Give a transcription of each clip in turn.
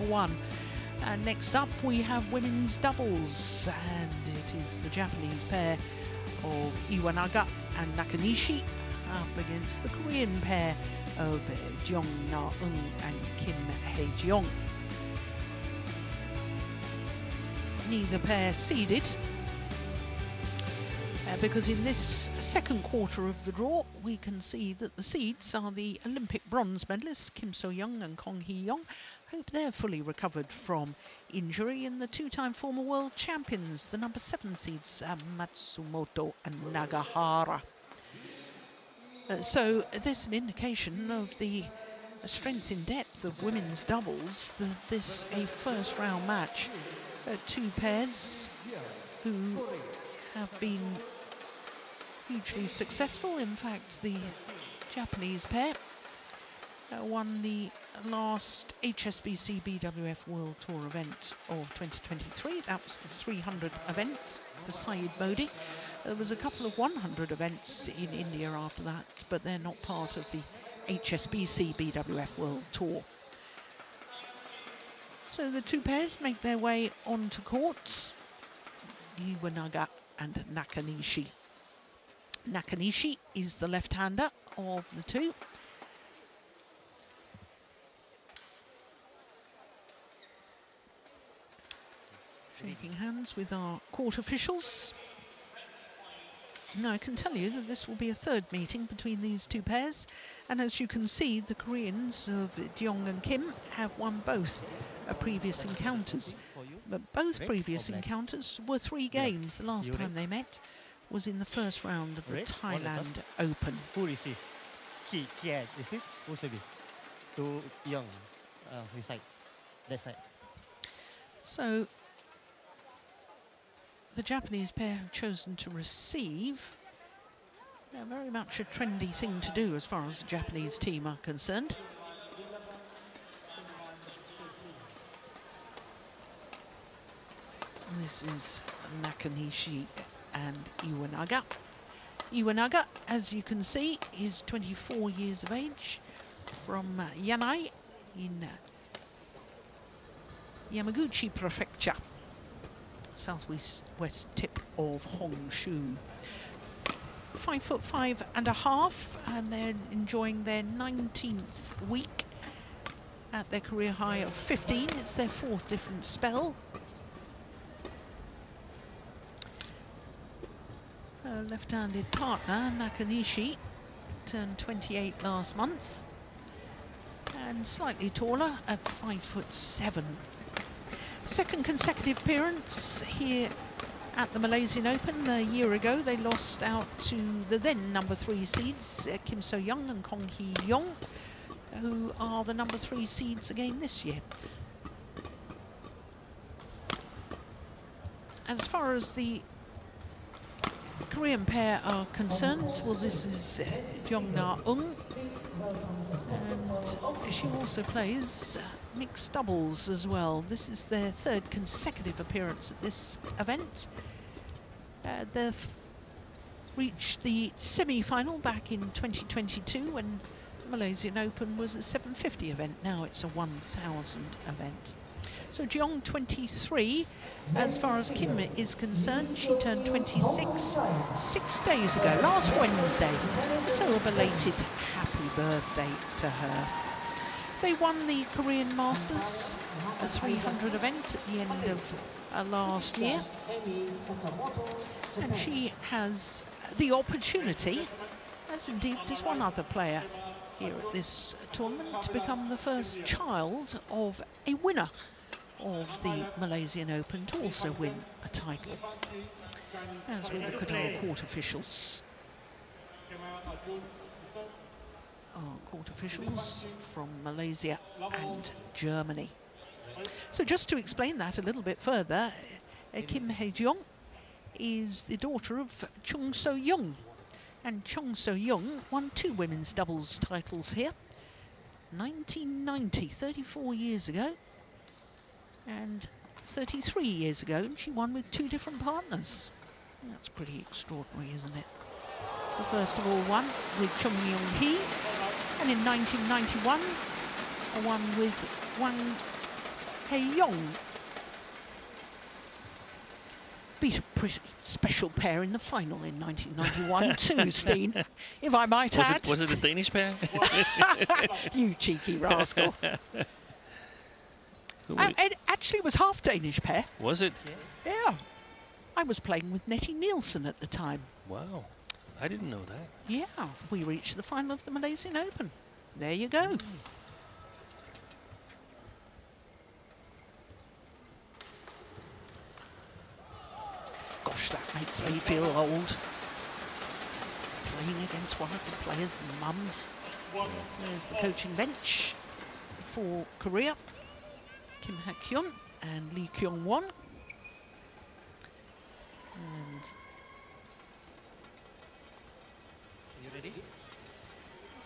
1. And next up we have women's doubles, and it is the Japanese pair of Iwanaga and Nakanishi up against the Korean pair of Jeong and Kim Hae-jeong. Neither pair seeded, because in this second quarter of the draw we can see that the seeds are the Olympic bronze medalists Kim So-young and Kong Hee-young. Hope they're fully recovered from injury, and the two-time former world champions, the number 7 seeds Matsumoto and Nagahara. So this is an indication of the strength in depth of women's doubles, that this a first round match. Two pairs who have been hugely successful. In fact, the Japanese pair won the last HSBC BWF World Tour event of 2023. That was the 300 event, the Saeed Modi. There was a couple of 100 events in India after that, but they're not part of the HSBC BWF World Tour. So the two pairs make their way onto courts, Iwanaga and Nakanishi. Nakanishi is the left-hander of the two. Shaking hands with our court officials. Now I can tell you that this will be a third meeting between these two pairs, and as you can see, the Koreans of Jeong and Kim have won both previous encounters, but both previous encounters were 3 games. The last time they met was in the first round of the Thailand Open. Who received? He received. Who service? To Jeong, his side, that side. So the Japanese pair have chosen to receive. Very much a trendy thing to do as far as the Japanese team are concerned. This is Nakanishi and Iwanaga. Iwanaga, as you can see, is 24 years of age, from Yanai in Yamaguchi Prefecture, southwest tip of Honshu. 5'5½", and they're enjoying their 19th week at their career high of 15. It's their 4th different spell. Left-handed partner Nakanishi turned 28 last month, and slightly taller at 5'7". Second consecutive appearance here at the Malaysian Open. A year ago they lost out to the then number 3 seeds Kim So-young and Kong Hee-young, who are the number 3 seeds again this year. As far as the Korean pair are concerned, well, this is Jeong Na-eun, and she also plays mixed doubles as well. This is their 3rd consecutive appearance at this event. They've reached the semi-final back in 2022 when the Malaysian Open was a 750 event. Now it's a 1000 event. So Jeong 23, as far as Kim is concerned, she turned 26 6 days ago, last Wednesday. So a belated happy birthday to her. They won the Korean Masters, a 300 event at the end of last year. And she has the opportunity, as indeed does one other player here at this tournament, to become the first child of a winner of the Malaysian Open to also win a title. As we look at our court officials. Our court officials from Malaysia and Germany. So just to explain that a little bit further, Kim Hae-jeong is the daughter of Chung So-young, and Chung So-young won 2 women's doubles titles here, 1990, 34 years ago, and 33 years ago, and she won with 2 different partners. That's pretty extraordinary, isn't it? The first of all won with Chung Myung-hee, and in 1991 won with Wang Jeong beat a pretty special pair in the final in 1991 too, Steen, if I might add. Was it a Danish pair? You cheeky rascal. It actually was half Danish pair. Was it? Yeah. I was playing with Nettie Nielsen at the time. Wow. I didn't know that. Yeah, we reached the final of the Malaysian Open. There you go. Gosh, that makes me feel old. Playing against one of the players' mums. There's the coaching bench for Korea. Kim Ha-kyun and Lee Kyung-won. And You ready?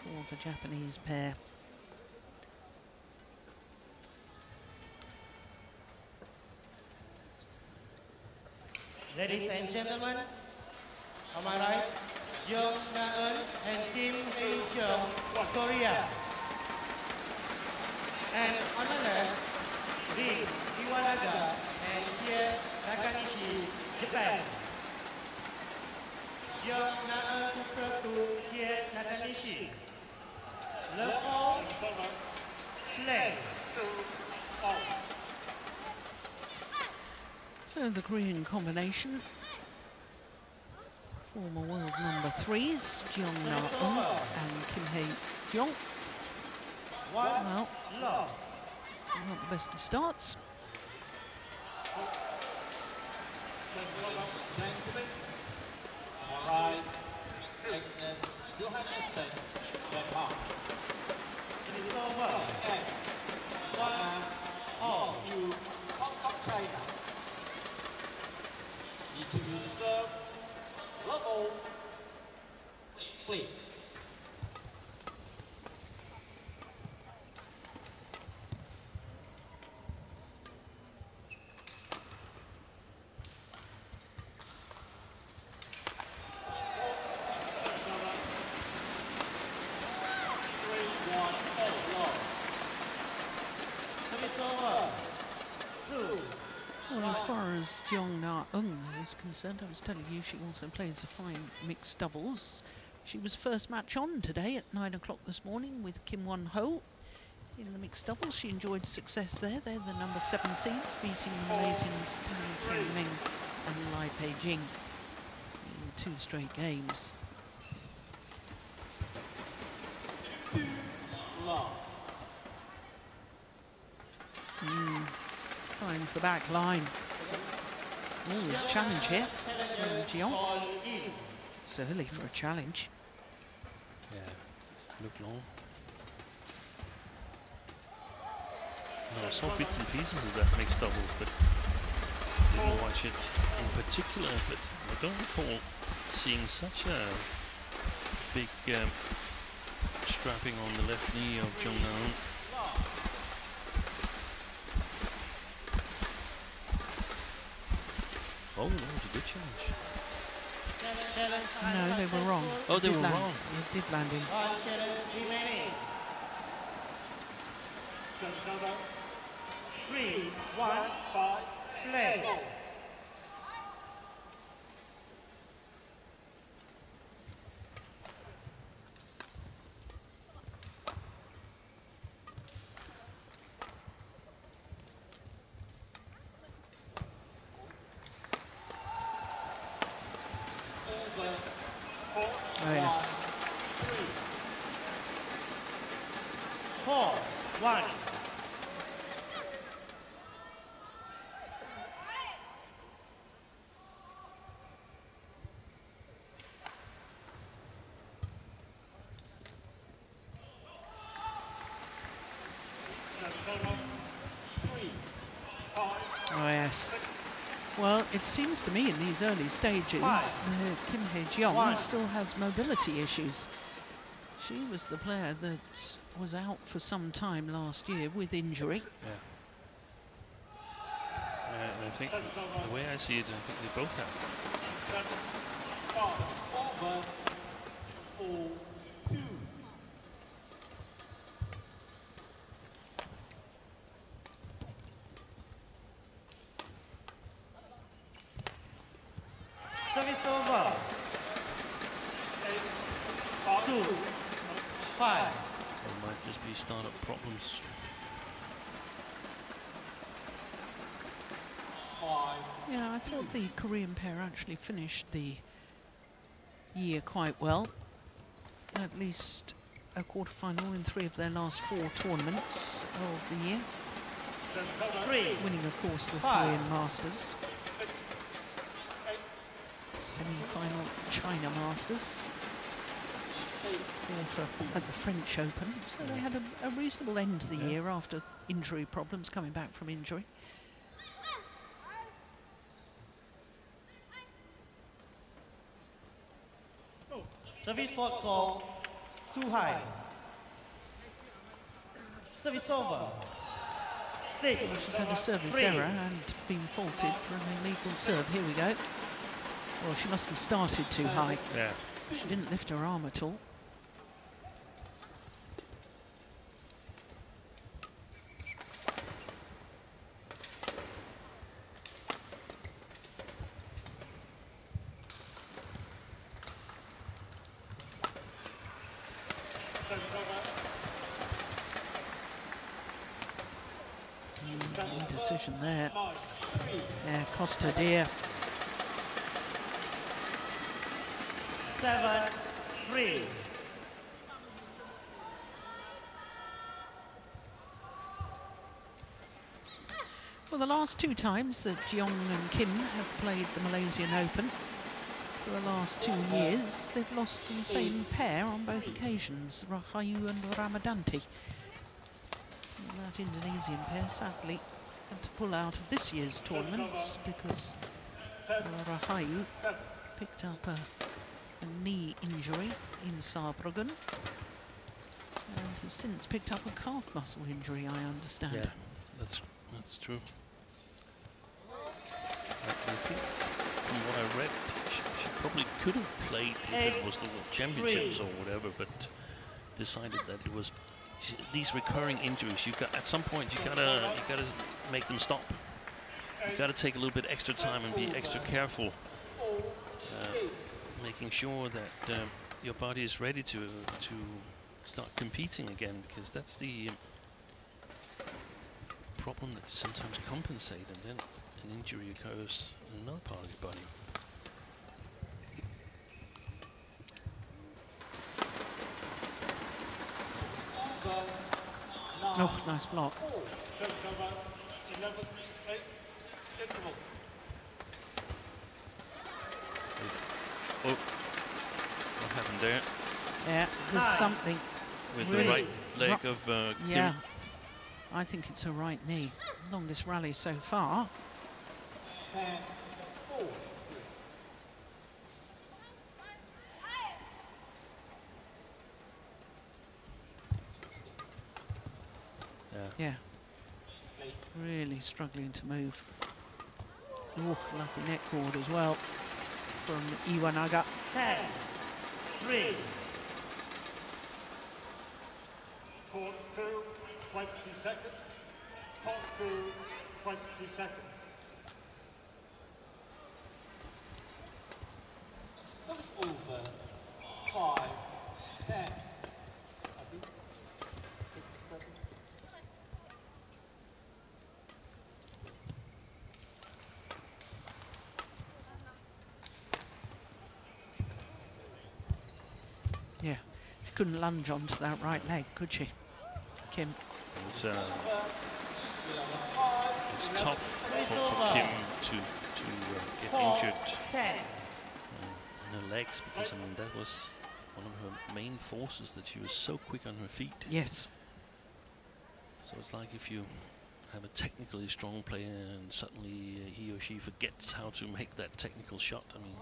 for the Japanese pair. Ladies and gentlemen, on my right, Jeong and Kim Hye-jeong, Korea. And on the left, Iwanaga and Nakanishi, Japan. Jeong to serve to Nakanishi. Love all, play. So the Korean combination, former world number 3s, Jeong and Kim Hye-jeong. Well, not the best of starts. Gentlemen, all right, listeners, you have to stay that mark. It's over. And one of you Hong Kong, China. Each of you serve, logo, please. Well, as far as Jeong Na-eun is concerned, I was telling you she also plays a fine mixed doubles. She was first match on today at 9 o'clock this morning with Kim Won-ho. In the mixed doubles, she enjoyed success there. They're the number 7 seeds, beating the Malaysians Tan Kian Ming and Lai Pei-jing in 2 straight games. Finds the back line. Oh, there's a challenge here. Jeong. It's early for a challenge. Yeah, look long. No, I saw bits and pieces of that mixed doubles, but didn't watch it in particular. But I don't recall seeing such a big strapping on the left knee of Jeong Na-eun. Oh, that was a good challenge. No, they were wrong. Oh, they were land. wrong. They did land in. 1 challenge remaining. 3, 1, 5, play. Oh, yes. 4, 1. Oh, yes. Well, it seems to me in these early stages, Kim Hye-jeong still has mobility issues. She was the player that was out for some time last year with injury. Yeah. I think the way I see it, I think they both have. Over 4-2. HSB startup problems. Yeah, I thought the Korean pair actually finished the year quite well. At least a quarter-final in 3 of their last 4 tournaments of the year. Winning, of course, the Korean Masters. Semi-final China Masters. Quarter at the French Open. So they had a reasonable end to the year after injury problems, coming back from injury. Service fault call, too high. Service over. 6. Well, she's had a service error and been faulted for an illegal serve. Here we go. Well, she must have started too high. Yeah. She didn't lift her arm at all. Decision there. Yeah, cost her dear. 7-3. Well, the last 2 times that Jeong and Kim have played the Malaysian Open, for the last 2 years, they've lost to the same pair on both occasions, Rahayu and Ramadanti. And that Indonesian pair sadly had to pull out of this year's tournaments because Rahayu picked up a knee injury in Saarbrücken and has since picked up a calf muscle injury, I understand. Yeah, that's true. I think from what I read, she probably could have played if it was the World Championships or whatever, but decided that it was these recurring injuries. You got at some point you gotta make them stop. You gotta take a little bit extra time and be extra careful, making sure that your body is ready to start competing again, because that's the problem, that you sometimes compensate and then an injury occurs in another part of your body. Oh, nice block. Oh, what happened there? Yeah, there's something. With really the right leg of yeah, Kim. I think it's her right knee. Longest rally so far. Yeah, really struggling to move. Oh, lucky neck cord as well from Iwanaga. 10-3. Court 2, 20 seconds. Court 2, 20 seconds. Service over. 5, 10. Yeah, she couldn't lunge onto that right leg, could she, Kim? It's tough for Kim to get injured in her legs, because I mean that was one of her main forces, that she was so quick on her feet. Yes. So it's like if you have a technically strong player and suddenly he or she forgets how to make that technical shot. I mean,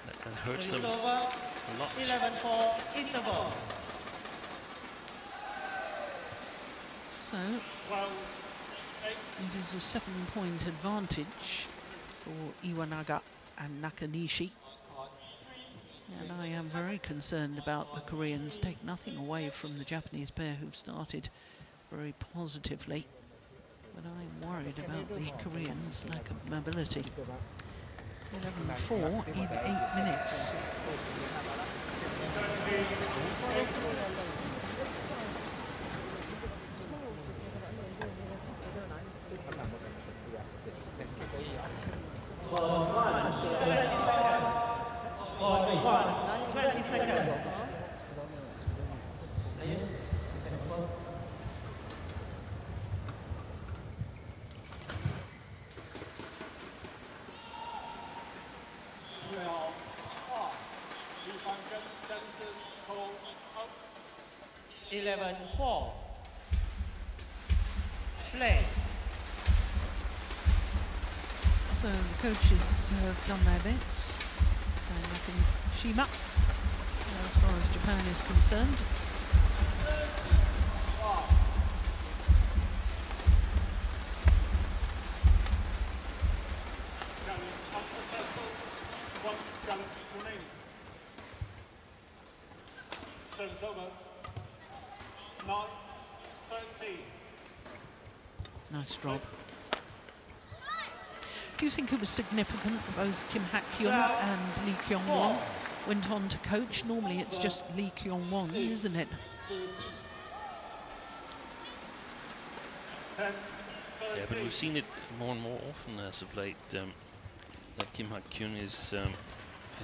that hurts them a lot. 11-4 interval. So it is a 7-point advantage for Iwanaga and Nakanishi. And I am very concerned about the Koreans. Take nothing away from the Japanese pair who've started very positively. But I'm worried about the Koreans' lack of mobility. 11-4 in 8 minutes. 20 seconds. Well, 11-4. Play. So the coaches have done their bit. And Nakanishi, as far as Japan is concerned. Service over. 9-13. Nice drop. Do you think it was significant that both Kim Hak-hyun and Lee Kyung-won went on to coach? Normally it's just Lee Kyung-won, isn't it? Yeah, but we've seen it more and more often as of late. That Kim Hak-hyun is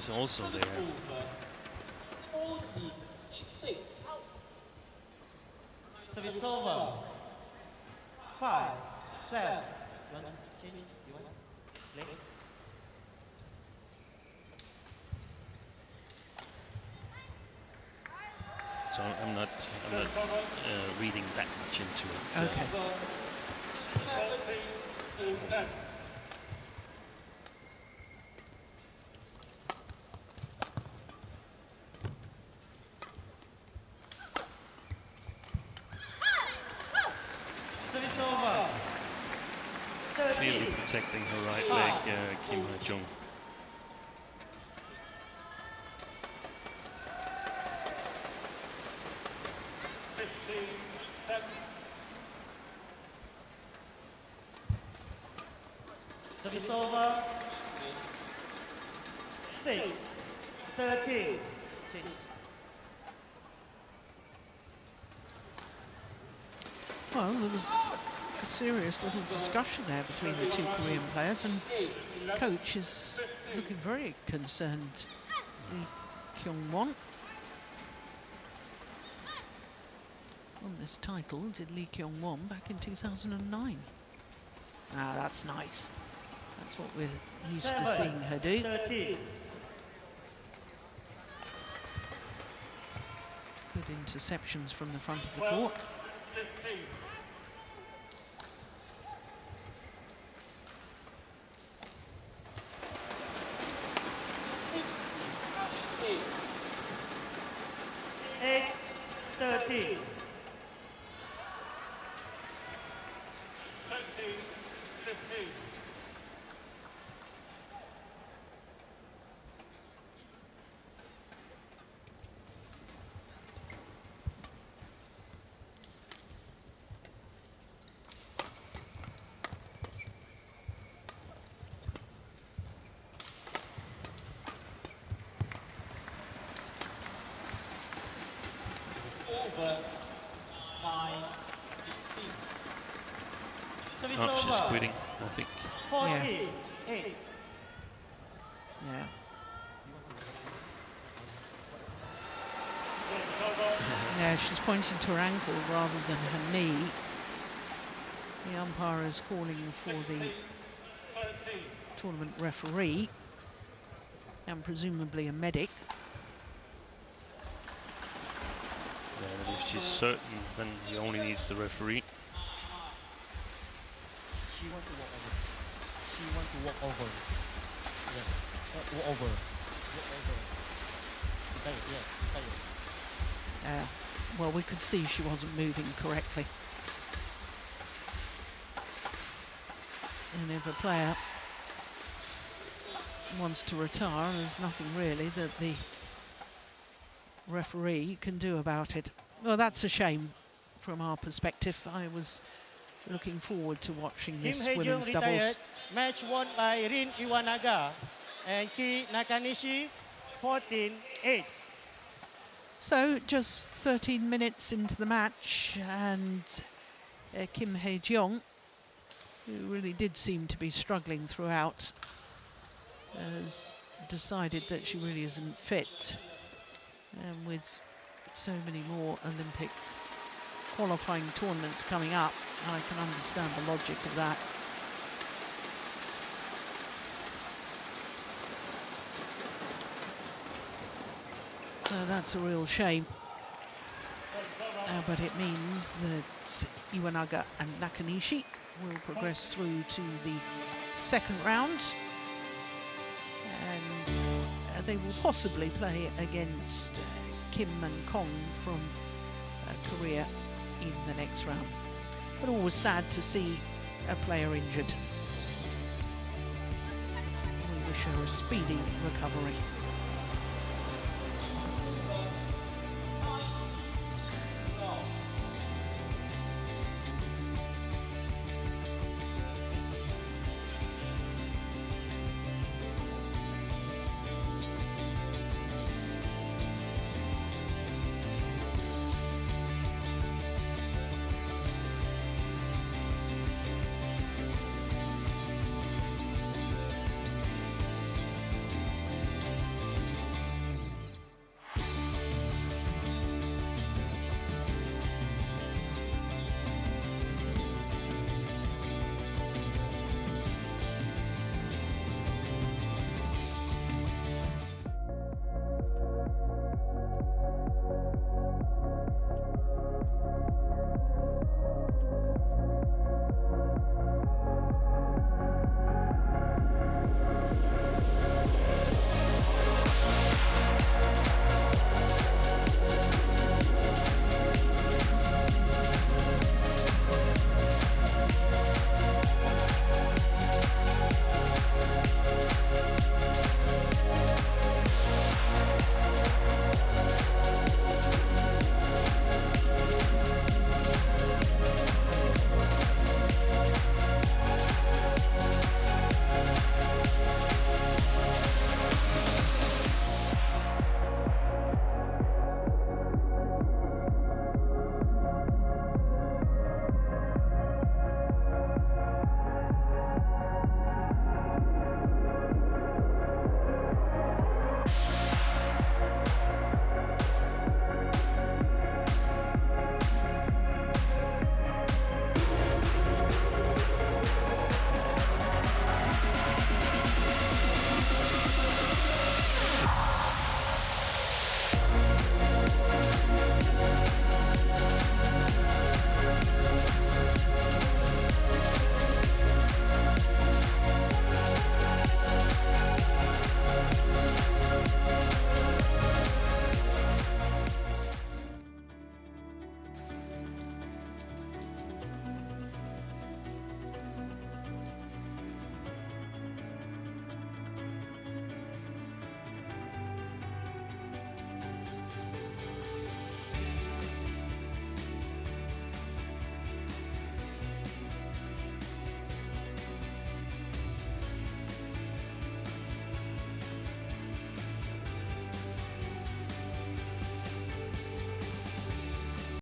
also there. 46. Service over. 5, 12. Change. You want? Leg. So I'm not reading that much into it. Okay. 17-10. Service over. Clearly protecting her right leg, Kim Ha-jung. Service over. 6, 13. Change. Well, there was a serious little discussion there between the two Korean players, and the coach is looking very concerned. Lee Kyung-won won this title, did Lee Kyung-won, back in 2009. Ah, that's nice. That's what we're used to seeing her do. 13. Good interceptions from the front of the court. 15. Eight, 13. 15. Over 9-16. Service Oh, she's over. quitting, I think. 14, 8. Yeah. Yeah, she's pointing to her ankle rather than her knee. The umpire is calling for the tournament referee and presumably a medic. Yeah, but if she's certain, then he only needs the referee. She want to walk over. She want to walk over. Yeah. Walk over. Walk over. Yeah. Well, we could see she wasn't moving correctly. And if a player wants to retire, there's nothing really that the referee can do about it. Well, that's a shame from our perspective. I was looking forward to watching this women's doubles. Retired. Match won by Rin Iwanaga and Ki Nakanishi, 14-8. So just 13 minutes into the match, and Kim Hae-jeong, who really did seem to be struggling throughout, has decided that she really isn't fit. And with so many more Olympic qualifying tournaments coming up, I can understand the logic of that. So that's a real shame. But it means that Iwanaga and Nakanishi will progress through to the second round. And they will possibly play against Kim and Kong from Korea in the next round. But always sad to see a player injured. We wish her a speedy recovery.